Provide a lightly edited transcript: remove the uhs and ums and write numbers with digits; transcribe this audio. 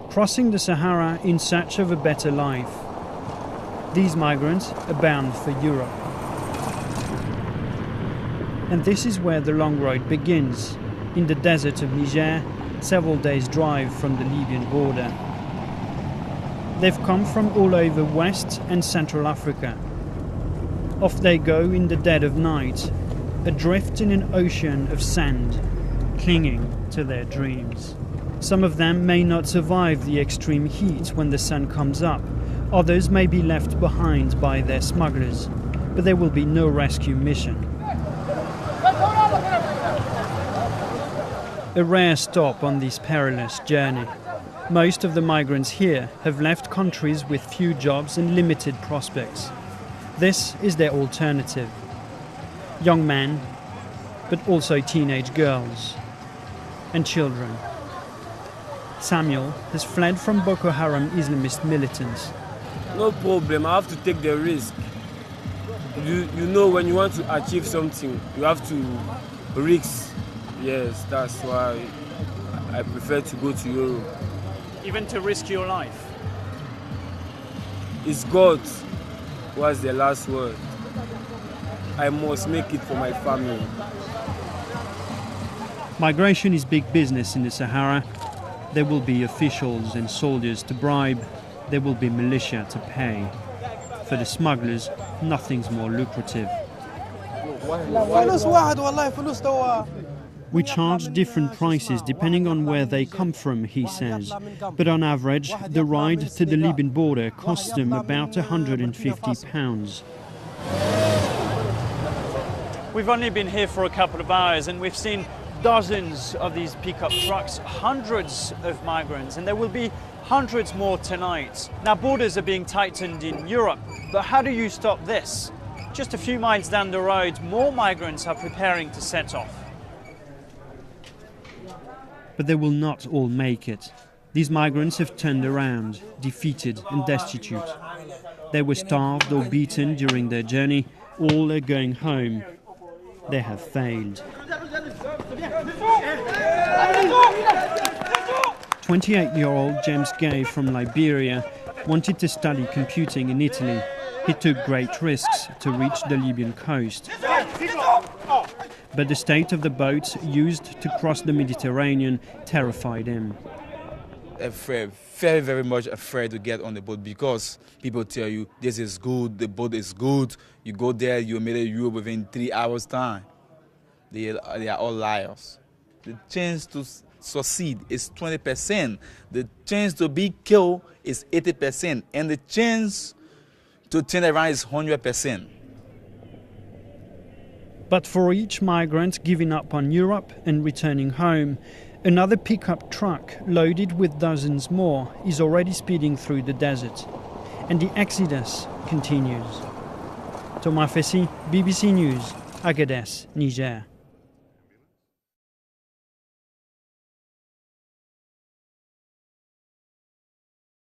crossing the Sahara in search of a better life. These migrants are bound for Europe. And this is where the long road begins, in the desert of Niger, several days' drive from the Libyan border. They've come from all over West and Central Africa. Off they go in the dead of night, adrift in an ocean of sand, clinging to their dreams. Some of them may not survive the extreme heat when the sun comes up. Others may be left behind by their smugglers, but there will be no rescue mission. A rare stop on this perilous journey. Most of the migrants here have left countries with few jobs and limited prospects. This is their alternative. Young men, but also teenage girls and children. Samuel has fled from Boko Haram Islamist militants. No problem, I have to take the risk. You know, when you want to achieve something, you have to risk. Yes, that's why I prefer to go to Europe. Even to risk your life? It's God who has the last word. I must make it for my family. Migration is big business in the Sahara. There will be officials and soldiers to bribe. There will be militia to pay. For the smugglers, nothing's more lucrative. We charge different prices depending on where they come from, he says. But on average, the ride to the Libyan border costs them about £150. We've only been here for a couple of hours and we've seen dozens of these pickup trucks, hundreds of migrants, and there will be hundreds more tonight. Now, borders are being tightened in Europe, but how do you stop this? Just a few miles down the road, more migrants are preparing to set off. But they will not all make it. These migrants have turned around, defeated and destitute. They were starved or beaten during their journey. All are going home. They have failed. 28-year-old James Gay from Liberia wanted to study computing in Italy. He took great risks to reach the Libyan coast. But the state of the boats used to cross the Mediterranean terrified him. Afraid, very, very much afraid to get on the boat because people tell you this is good, the boat is good. You go there, you made it Europe within 3 hours' time. They are all liars. The chance to succeed is 20%. The chance to be killed is 80%. And the chance to turn around is 100%. But for each migrant giving up on Europe and returning home, another pickup truck loaded with dozens more is already speeding through the desert. And the exodus continues. Thomas Fessy, BBC News, Agadez, Niger.